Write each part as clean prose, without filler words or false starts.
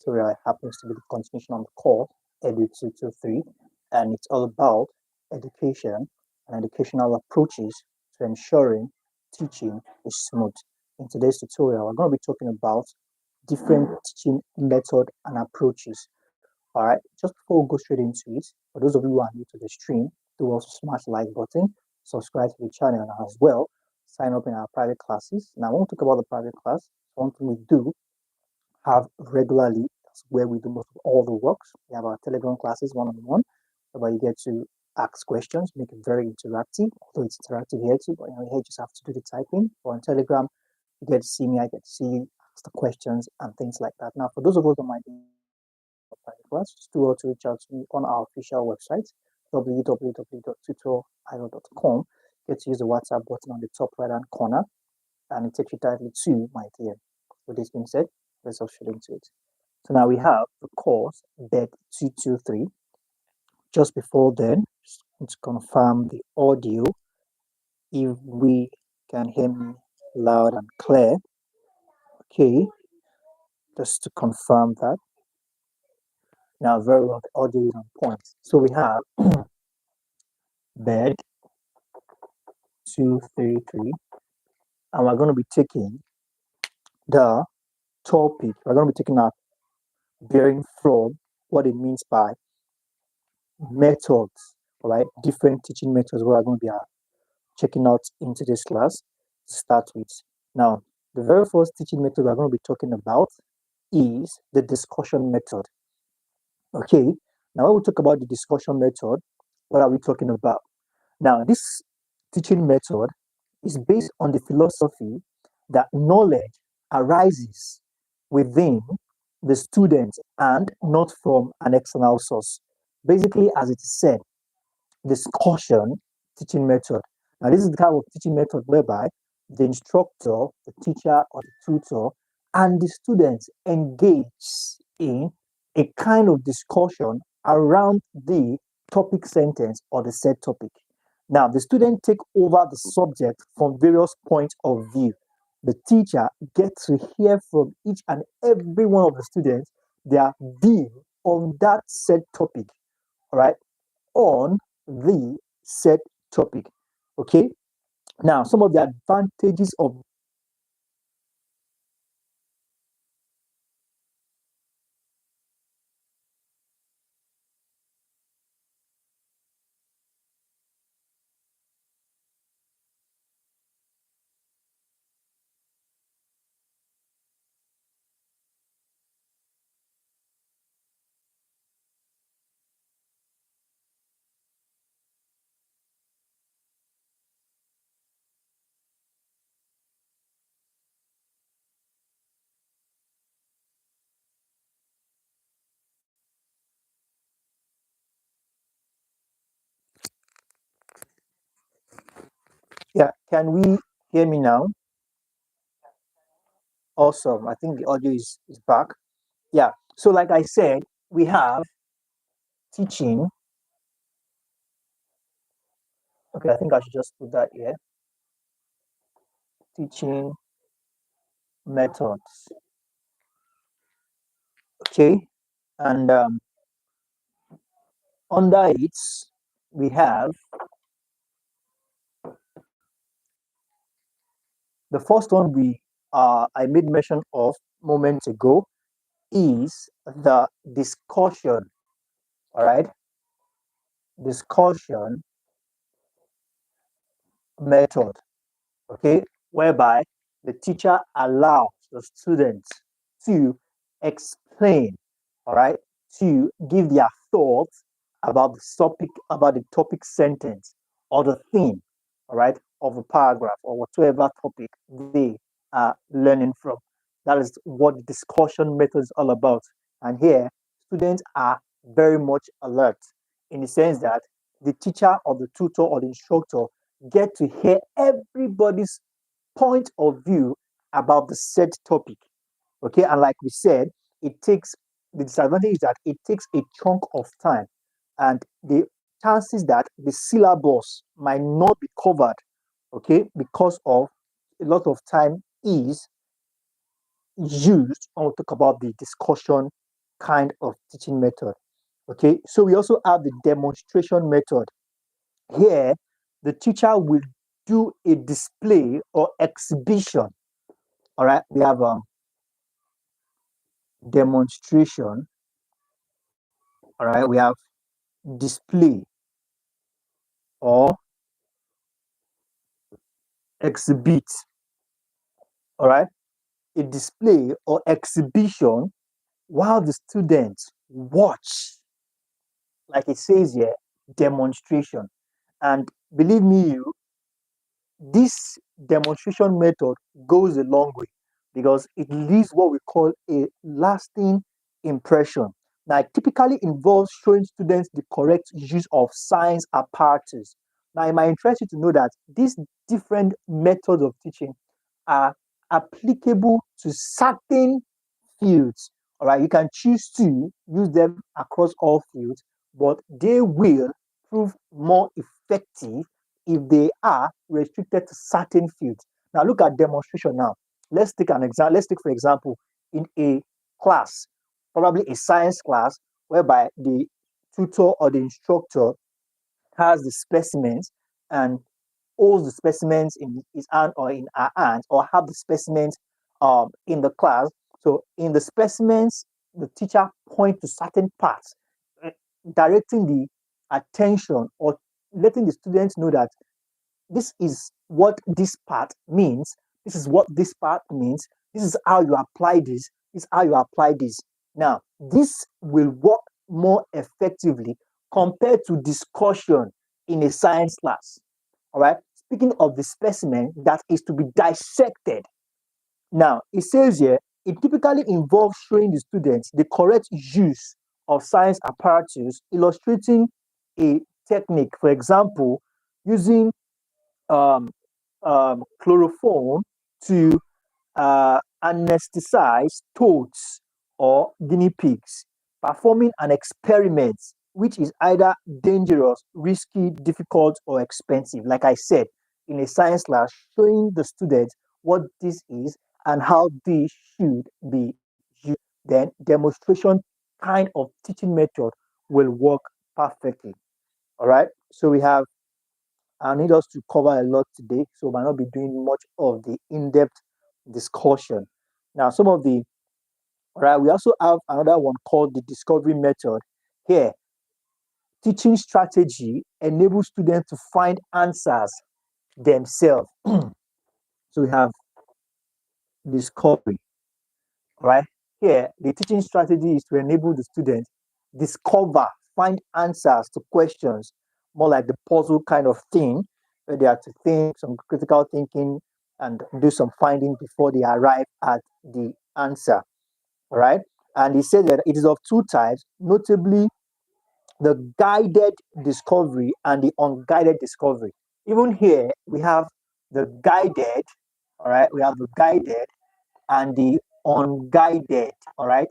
tutorial happens to be the continuation on the course EDU233, and it's all about education and educational approaches to ensuring teaching is smooth. In today's tutorial, we're going to be talking about different teaching method and approaches. All right, just before we go straight into it, for those of you who are new to the stream, do also smash the like button, subscribe to the channel, and as well sign up in our private classes. Now, when we talk about the private class, one thing we do have regularly, that's where we do most of all the works. We have our Telegram classes one-on-one, where you get to ask questions, make it very interactive, although it's interactive here too, but here you just have to do the typing. Or on Telegram, you get to see me, I get to see you, ask the questions and things like that. Now, for those of us that might be private class, just do well to reach out to me on our official website, www.tutorilo.com. Get to use the WhatsApp button on the top right hand corner, and it takes you directly to my DM. With this being said, let's all straight into it. So now we have the course EDU233. Just before then, just want to confirm the audio. If we can hear me loud and clear. Okay, just to confirm that. Now, very well, the audio is on point. So we have bed 233, and we're going to be taking the topic. We're going to be taking our bearing from what it means by methods, all right? Different teaching methods we are going to be checking out into this class to start with. Now, the very first teaching method we're going to be talking about is the discussion method. Okay, now when we talk about the discussion method, what are we talking about? Now, this teaching method is based on the philosophy that knowledge arises within the student and not from an external source. Basically, as it is said, discussion teaching method. Now, this is the kind of teaching method whereby the instructor, the teacher, or the tutor, and the students engage in a kind of discussion around the topic sentence or the said topic. Now, the student take over the subject from various points of view. The teacher gets to hear from each and every one of the students their view on that said topic, all right, on the said topic. Okay, now some of the advantages of yeah, can we hear me now? Awesome. I think the audio is back. Yeah. So, like I said, we have teaching. Okay, I think I should just put that here. Teaching methods. Okay, and under it, we have the first one I made mention of moments ago is the discussion. All right, discussion method. Okay, whereby the teacher allows the students to explain, all right, to give their thoughts about the topic sentence or the theme, all right, of a paragraph or whatever topic they are learning from. That is what the discussion method is all about. And here, students are very much alert in the sense that the teacher or the tutor or the instructor get to hear everybody's point of view about the said topic. Okay, and like we said, the disadvantage is that it takes a chunk of time, and the chances that the syllabus might not be covered, okay, because of a lot of time is used when we talk about the discussion kind of teaching method. Okay, so we also have the demonstration method. Here, the teacher will do a display or exhibition. All right, we have demonstration. All right, we have display or exhibit. All right, a display or exhibition while the students watch, like it says here, demonstration. And believe me, you, this demonstration method goes a long way because it leaves what we call a lasting impression. Now, it typically involves showing students the correct use of science apparatus. Now, it might interest you to know that these different methods of teaching are applicable to certain fields. All right, you can choose to use them across all fields, but they will prove more effective if they are restricted to certain fields. Now, look at demonstration now. Let's take an example. Let's take, for example, in a class, probably a science class, whereby the tutor or the instructor has the specimens and holds the specimens in his hand or in her hand, or have the specimens in the class. So in the specimens, the teacher points to certain parts, eh, directing the attention or letting the students know that this is what this part means. This is what this part means. This is how you apply this. This is how you apply this. Now, this will work more effectively compared to discussion in a science class. All right. Speaking of the specimen that is to be dissected. Now, it says here, it typically involves showing the students the correct use of science apparatus, illustrating a technique. For example, using um, chloroform to anesthetize toads or guinea pigs, performing an experiment which is either dangerous, risky, difficult, or expensive. Like I said, in a science class, showing the students what this is and how this should be used, then demonstration kind of teaching method will work perfectly. All right. So we have I need us to cover a lot today, so we might not be doing much of the in-depth discussion. Now, some of the all right, we also have another one called the discovery method. Here, teaching strategy enables students to find answers themselves. So we have discovery. Right here, the teaching strategy is to enable the students discover, find answers to questions, more like the puzzle kind of thing, where they have to think some critical thinking and do some finding before they arrive at the answer. All right. And he said that it is of two types, notably the guided discovery and the unguided discovery. Even here, we have the guided, all right, we have the guided and the unguided. All right.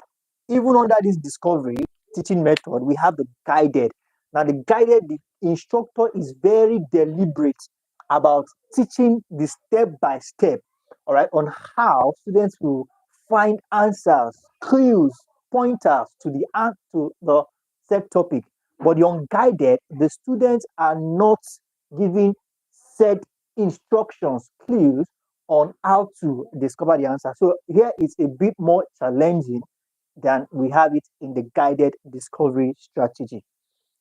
Even under this discovery teaching method, we have the guided. Now, the guided, the instructor is very deliberate about teaching the step by step, all right, on how students will find answers, clues, pointers to the set topic. But the unguided, the students are not given set instructions, clues on how to discover the answer. So here it's a bit more challenging than we have it in the guided discovery strategy.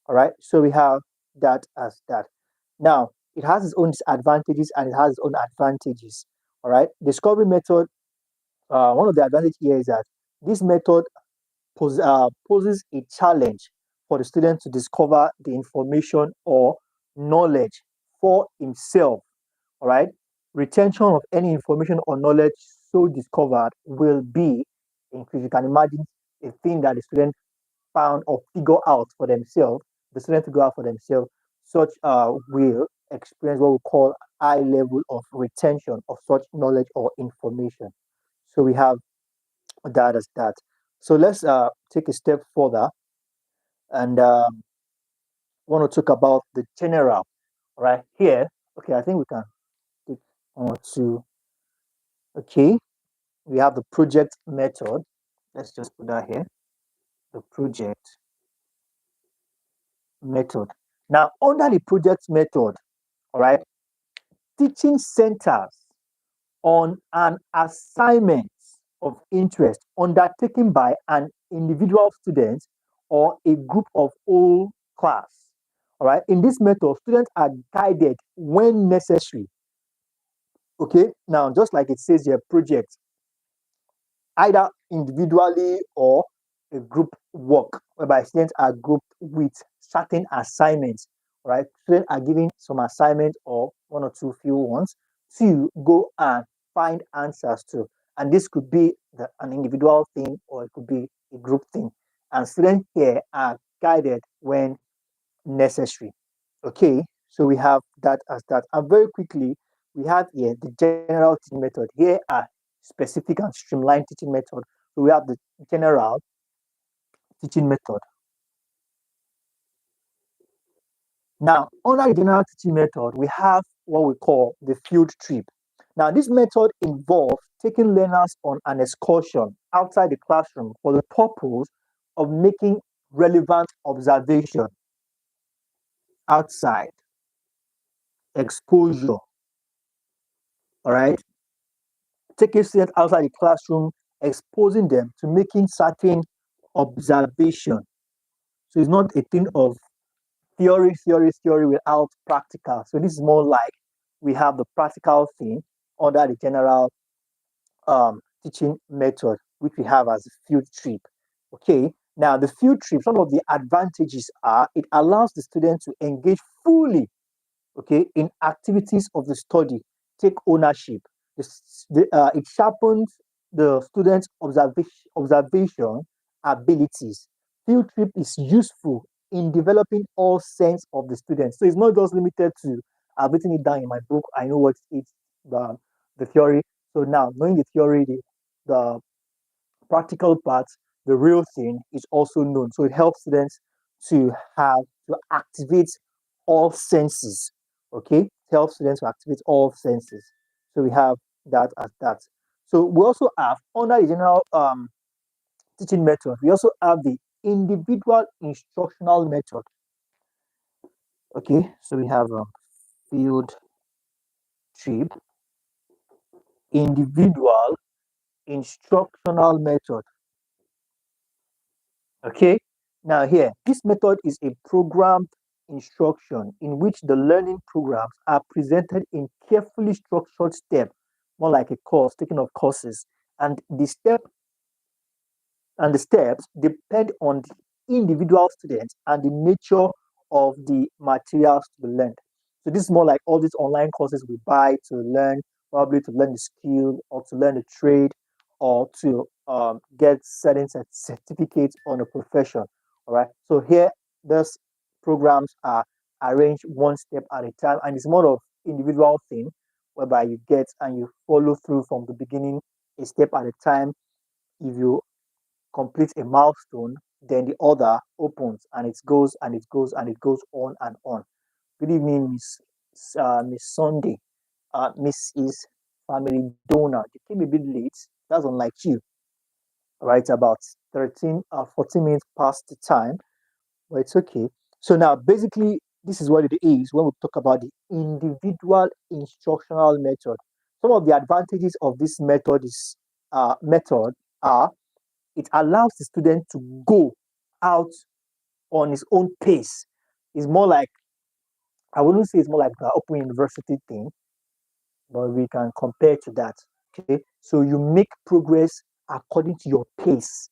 All right. So we have that as that. Now, it has its own disadvantages and it has its own advantages. All right. Discovery method, one of the advantages here is that this method poses a challenge for the student to discover the information or knowledge for himself. All right. Retention of any information or knowledge so discovered will be increased. You can imagine a thing that the student found or figure out for themselves, the student figure out for themselves, such will experience what we call high level of retention of such knowledge or information. So we have that as that. So let's take a step further and want to talk about the general. Right here, okay, I think we can take on to okay. We have the project method. Let's just put that here. the project method. Now, under the project method, all right, teaching centers on an assignment of interest undertaken by an individual student or a group of whole class. All right. In this method, students are guided when necessary. Okay. Now, just like it says here, project either individually or a group work, whereby students are grouped with certain assignments, right? Students are given some assignments or one or two few ones to go and find answers to. And this could be an individual thing or it could be a group thing. And students here are guided when necessary. Okay, so we have that as that. And very quickly, we have here the general teaching method. Here are specific and streamlined teaching method. So we have the general teaching method. Now, under the general teaching method, we have what we call the field trip. Now, this method involves taking learners on an excursion outside the classroom for the purpose of making relevant observation outside exposure. All right, taking students outside the classroom, exposing them to making certain observation. So it's not a thing of theory without practical. So this is more like we have the practical thing under the general teaching method, which we have as a field trip. Okay, now the field trip, some of the advantages are it allows the student to engage fully, okay, in activities of the study, take ownership. It sharpens the students' observation abilities. Field trip is useful in developing all sense of the students. So it's not just limited to I've written it down in my book. I know what it's the theory. So now knowing the theory, the practical part, the real thing is also known. So it helps students to have to activate all senses. Okay, it helps students to activate all senses. So we have that as that. So we also have under the general teaching method, we also have the individual instructional method. Okay, so we have field trip, individual instructional method. Okay. Now here, this method is a programmed instruction in which the learning programs are presented in carefully structured steps, more like a course, taking of courses. And the steps depend on the individual students and the nature of the materials to be learned. So this is more like all these online courses we buy to learn, probably to learn the skill or to learn the trade or to get certain certificates on a profession. All right. So here, those programs are arranged one step at a time, and it's more of individual thing whereby you get and you follow through from the beginning, a step at a time. If you completes a milestone, then the other opens and it goes and it goes and it goes on and on. Good evening, Miss Sunday. Mrs. Family Donor. You came a bit late. That's unlike you. Right, about 14 minutes past the time, but it's okay. So now, basically, this is what it is when we talk about the individual instructional method. Some of the advantages of this method are it allows the student to go out on his own pace. It's more like I wouldn't say it's more like the open university thing, but we can compare to that. Okay, so you make progress according to your pace.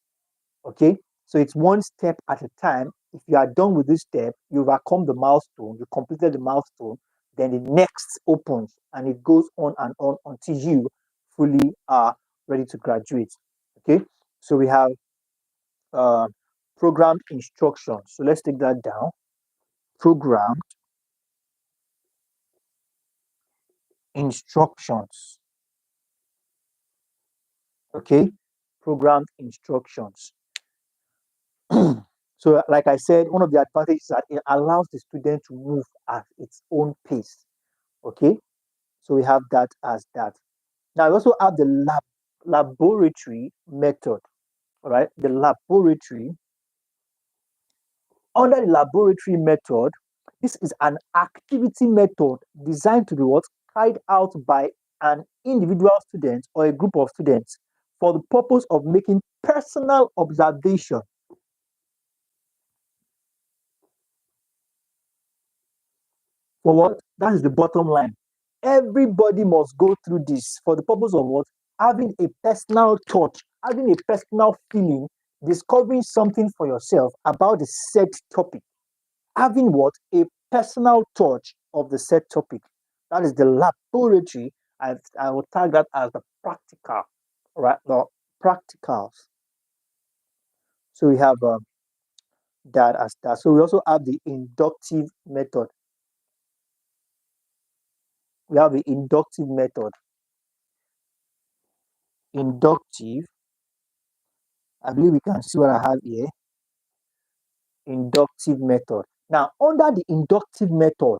Okay, so it's one step at a time. If you are done with this step, you overcome the milestone, you completed the milestone, then the next opens and it goes on until you fully are ready to graduate. Okay, so we have uh, programmed instructions. So let's take that down. Programmed instructions. Okay, programmed instructions. So, like I said, one of the advantages is that it allows the student to move at its own pace. Okay, so we have that as that. Now, we also have the laboratory method. All right, the laboratory. Under the laboratory method, this is an activity method designed to be what? Carried out by an individual student or a group of students for the purpose of making personal observation. For what? That is the bottom line. Everybody must go through this for the purpose of what? Having a personal touch, having a personal feeling, discovering something for yourself about the said topic. Having what? A personal touch of the said topic. That is the laboratory. I will tag that as the practical, right? The practicals. So we have that as that. So we also have the inductive method. We have the inductive method. Inductive. I believe we can see what I have here. Inductive method. Now, under the inductive method,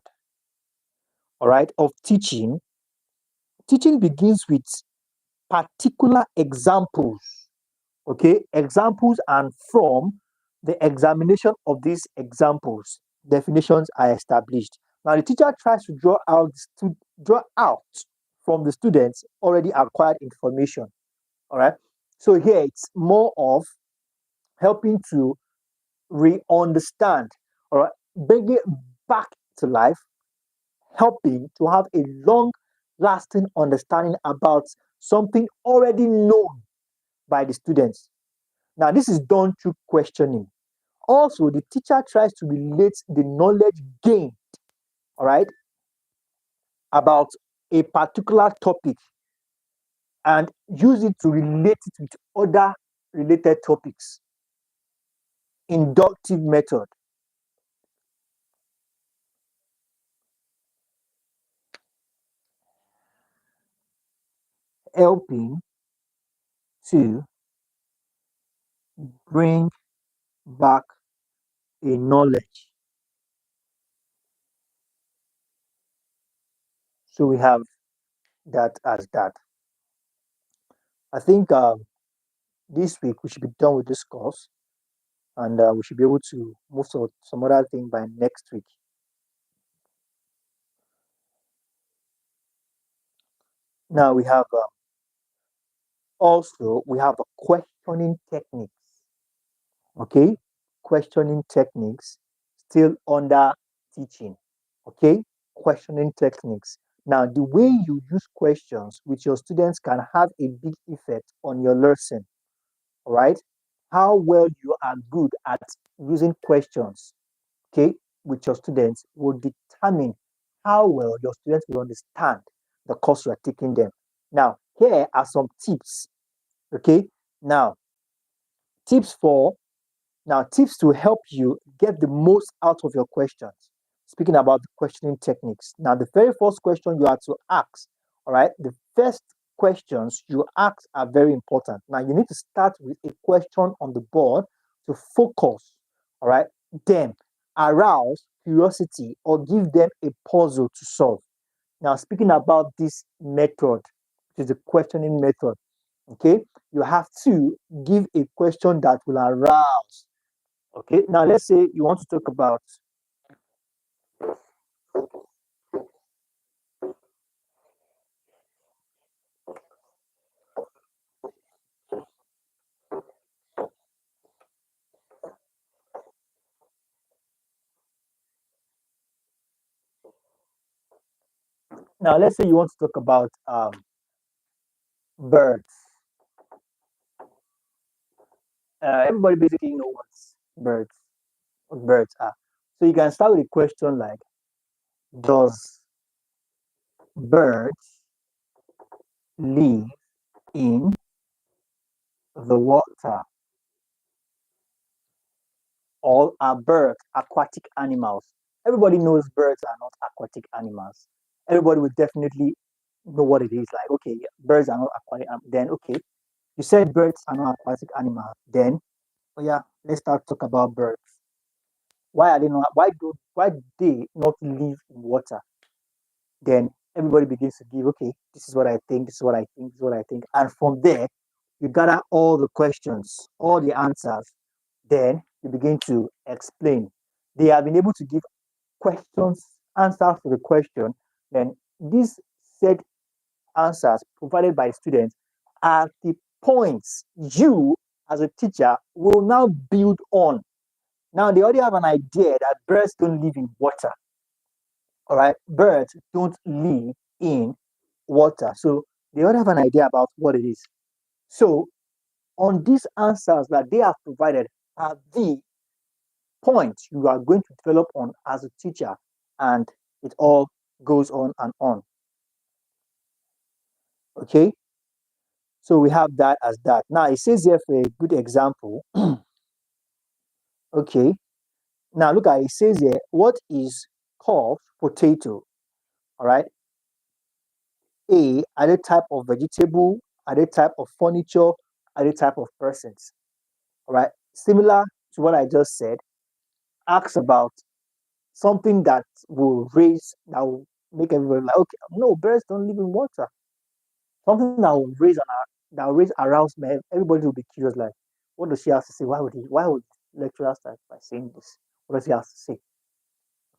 all right, of teaching, teaching begins with particular examples, okay, examples, and from the examination of these examples, definitions are established. Now, the teacher tries to draw out from the students already acquired information. All right. So here it's more of helping to re-understand or bring it back to life, helping to have a long lasting understanding about something already known by the students. Now, this is done through questioning. Also, the teacher tries to relate the knowledge gained, all right, about a particular topic and use it to relate it with other related topics. Inductive method. Helping to bring back a knowledge. So we have that as that. I think this week we should be done with this course and we should be able to move to some other thing by next week. Now we have also we have a questioning techniques. Okay, questioning techniques still under teaching. Okay, questioning techniques. Now the way you use questions with your students can have a big effect on your lesson. All right, how well you are good at using questions, okay, with your students will determine how well your students will understand the course you are taking them. Now, here are some tips. Okay, now tips for tips to help you get the most out of your questions. Speaking about the questioning techniques. Now, the very first question you have to ask, all right, the first questions you ask are very important. Now, you need to start with a question on the board to focus, all right, then arouse curiosity or give them a puzzle to solve. Now, speaking about this method, which is the questioning method, okay, you have to give a question that will arouse. Okay, now let's say you want to talk about, now let's say you want to talk about birds. Everybody basically knows what birds are. So you can start with a question like, does birds live in the water? All are birds aquatic animals? Everybody knows birds are not aquatic animals. Everybody would definitely know what it is. Like, okay, yeah, birds are not aquatic. Then, okay, you said birds are not aquatic animals. Then, oh yeah, let's start talk about birds. Why are they not? Why do they not live in water? Then everybody begins to give. Okay, this is what I think. This is what I think. This is what I think. And from there, you gather all the questions, all the answers. Then you begin to explain. they have been able to give questions, answers to the question, then these set answers provided by students are the points you as a teacher will now build on. Now they already have an idea that birds don't live in water. All right, birds don't live in water. So they already have an idea about what it is. So on these answers that they have provided are the points you are going to develop on as a teacher, and it all goes on and on. Okay, so we have that as that. Now it says here for a good example. Okay, now look at it. It says here, what is called potato? All right, A, are they type of vegetable? Are they type of furniture? Are they type of persons? All right, similar to what I just said, ask about something that will raise, that will make everybody like, okay, no, birds don't live in water. Something that will raise that will raise arousement. Everybody will be curious, like, what does she have to say? Why would lecturer start by saying this? What does he have to say?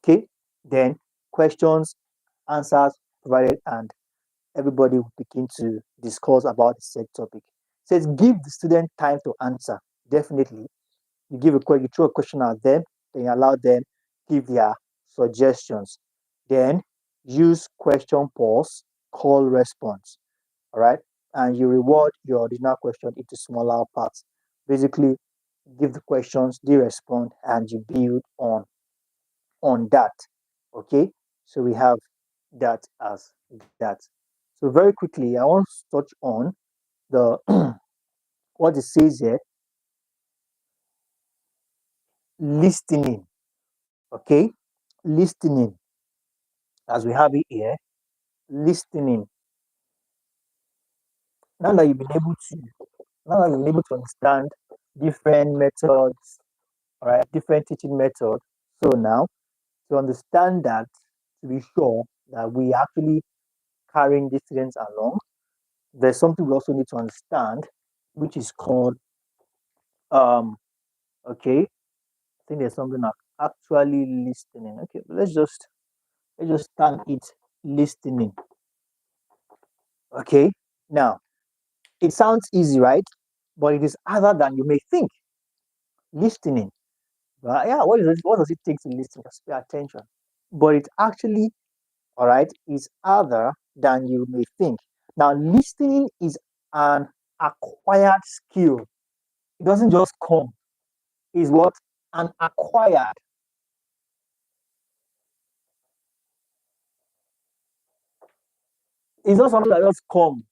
Okay, then questions, answers provided, and everybody will begin to discuss about the said topic. It says give the student time to answer. Definitely, you throw a question at them, then you allow them give their suggestions. Then use question pause, call response. All right, and you reward your original question into smaller parts. Basically, give the questions, they respond, and you build on that. Okay, so we have that as that. So very quickly, I want to touch on the what it says here, listening. Okay, listening, as we have it here, listening. Now that you've been able to, now that you've been able to understand different methods, all right, different teaching methods. So now to understand that, to be sure that we actually carrying these students along, there's something we also need to understand, which is called um okay, I think there's something like actually listening. Okay, let's just stand it listening. Okay, now it sounds easy, right? But it is other than you may think. Listening. Yeah, what does it take to listen? Just pay attention. But it actually, all right, is other than you may think. Now, listening is an acquired skill. It doesn't just come. Is what? An acquired. It's not something that just come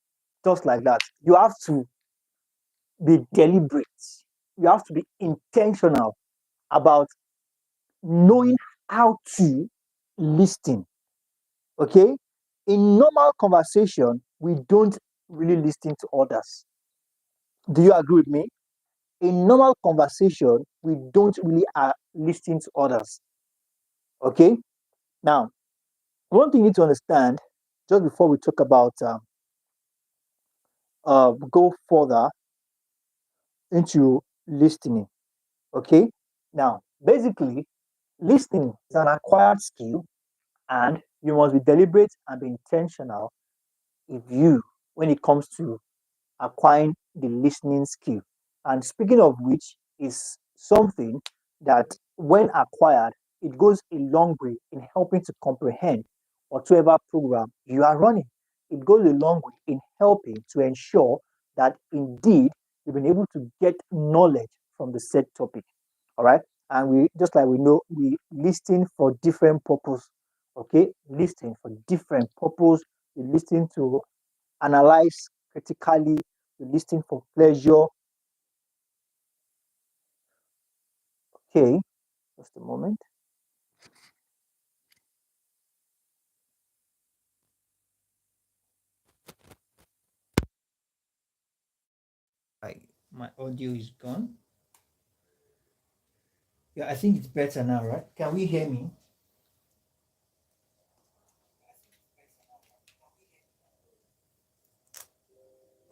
just like that. You have to be deliberate. You have to be intentional about knowing how to listen. Okay? In normal conversation, we don't really listen to others. Do you agree with me? In normal conversation, we don't really listen to others. Okay? Now, one thing you need to understand just before we talk about go further into listening. Okay? Now, basically, listening is an acquired skill, and you must be deliberate and be intentional if you when it comes to acquiring the listening skill. And speaking of which, is something that when acquired, it goes a long way in helping to comprehend whatever program you are running. It goes a long way in helping to ensure that indeed you've been able to get knowledge from the said topic. All right. And we just like we know, we listen for different purpose. Okay, listening for different purpose. You listen to analyze critically, you listen for pleasure. Okay, just a moment. My audio is gone. Yeah, I think it's better now, right? Can we hear me?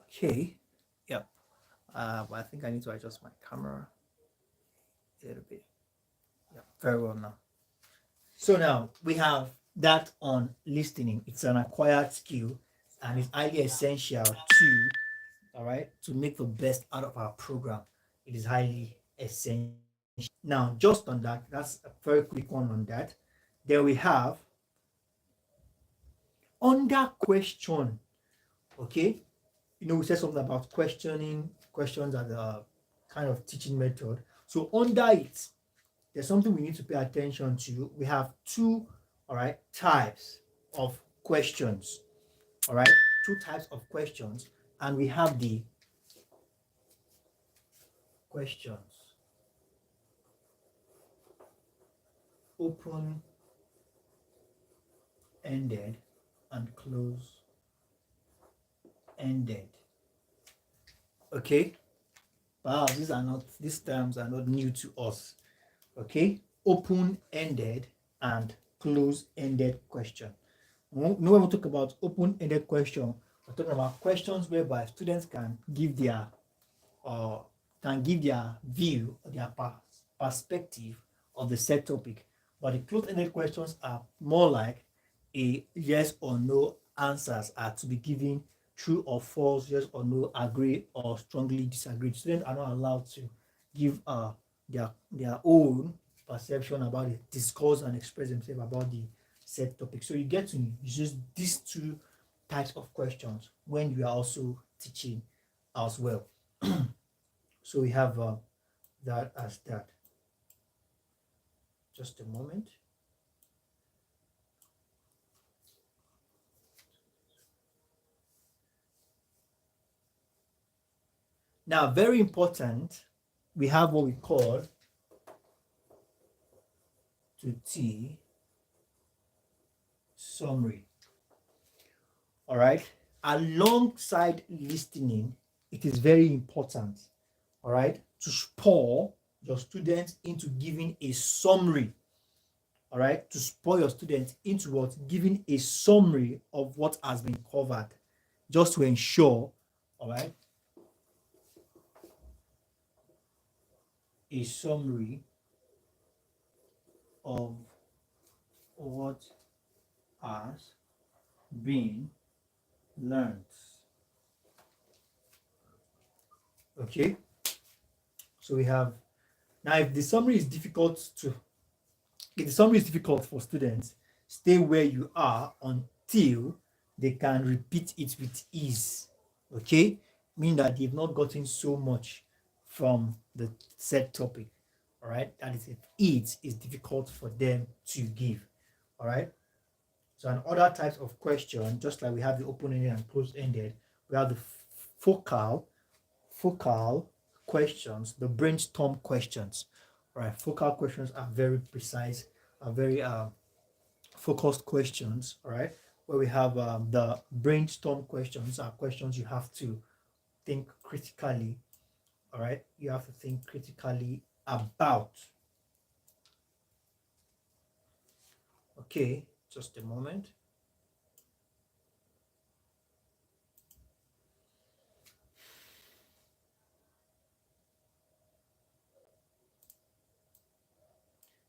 Okay. Yep. But I think I need to adjust my camera a little bit. Yep. Very well now. So now we have that on listening. It's an acquired skill and it's highly essential to, all right, to make the best out of our program. It is highly essential. Now, just on that, that's a very quick one on that. Then we have under question. Okay, we said something about questioning questions as a kind of teaching method. So under it, there's something we need to pay attention to. We have two, all right, types of questions. All right, two types of questions, and we have the questions open ended and close ended. Okay, wow, these terms are not new to us. Okay, open ended and close ended question. When we talk about open ended question, we're talking about questions whereby students uh, can give their view or their perspective of the set topic. But the closed-ended questions are more like a yes or no answers are to be given, true or false, yes or no, agree or strongly disagree. Students are not allowed to give their own perception about it, discuss and express themselves about the set topic. So you get to use these two types of questions when you are also teaching as well. So we have that as that. Just a moment. Now, very important, we have what we call to T summary. All right. Alongside listening, it is very important, all right, to spur your students into giving a summary. All right, to spur your students into what? Giving a summary of what has been covered, just to ensure, all right, a summary of what has been learned. Okay, so we have now if the summary is difficult for students, stay where you are until they can repeat it with ease. Okay, meaning that they've not gotten so much from the said topic. All right, that is if it is difficult for them to give. All right. So, and other types of question, just like we have the open-ended and closed-ended, we have the focal questions, the brainstorm questions. All right, focal questions are very precise, are very focused questions. All right, where we have the brainstorm questions are questions you have to think critically. All right, you have to think critically about. Okay, just a moment.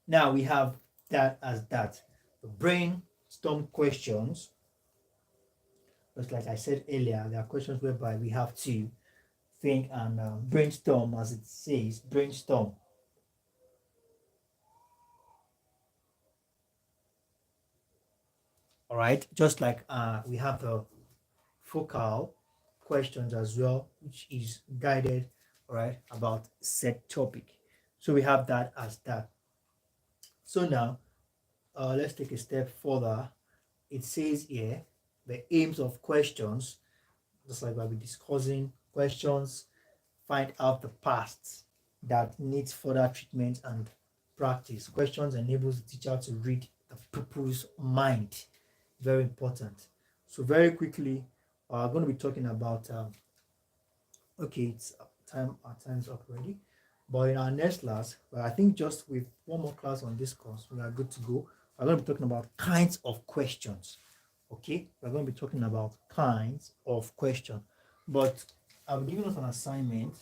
Now we have that as that. The brainstorm questions, just like I said earlier, there are questions whereby we have to think and brainstorm, as it says, brainstorm. All right, just like we have the focal questions as well, which is guided, all right, about set topic. So we have that as that. So now let's take a step further. It says here the aims of questions, just like we'll be discussing questions, find out the past that needs further treatment and practice. Questions enables the teacher to read the pupil's mind. Very important. So very quickly, I'm going to be talking about. Okay, it's time. Our time's up already. But in our next class, well, I think just with one more class on this course, we are good to go. We're going to be talking about kinds of questions. Okay, we're going to be talking about kinds of questions. But I'm giving us an assignment.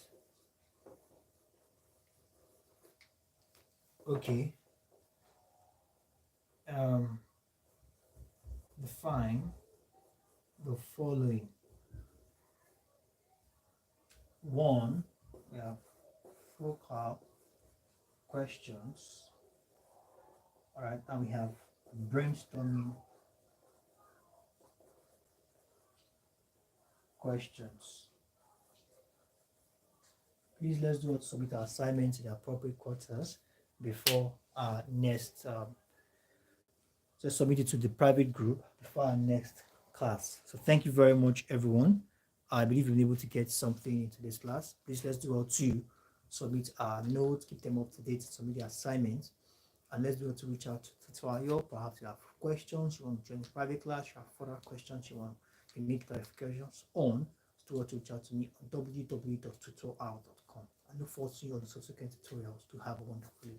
Okay, find the following. One, we have focal questions. All right, and we have brainstorming questions. Please let's do submit our assignments in the appropriate quarters before our next just submit it to the private group before our next class. So thank you very much, everyone. I believe you'll be able to get something into this class. Please let's do all to submit our notes, keep them up to date, submit the assignments, and let's be able to reach out to Tutorial. Perhaps you have questions, you want to join the private class, you have further questions you need clarifications on, to reach out to me on www.tutorial.com. I look forward to you on the subsequent tutorials. To have a wonderful day.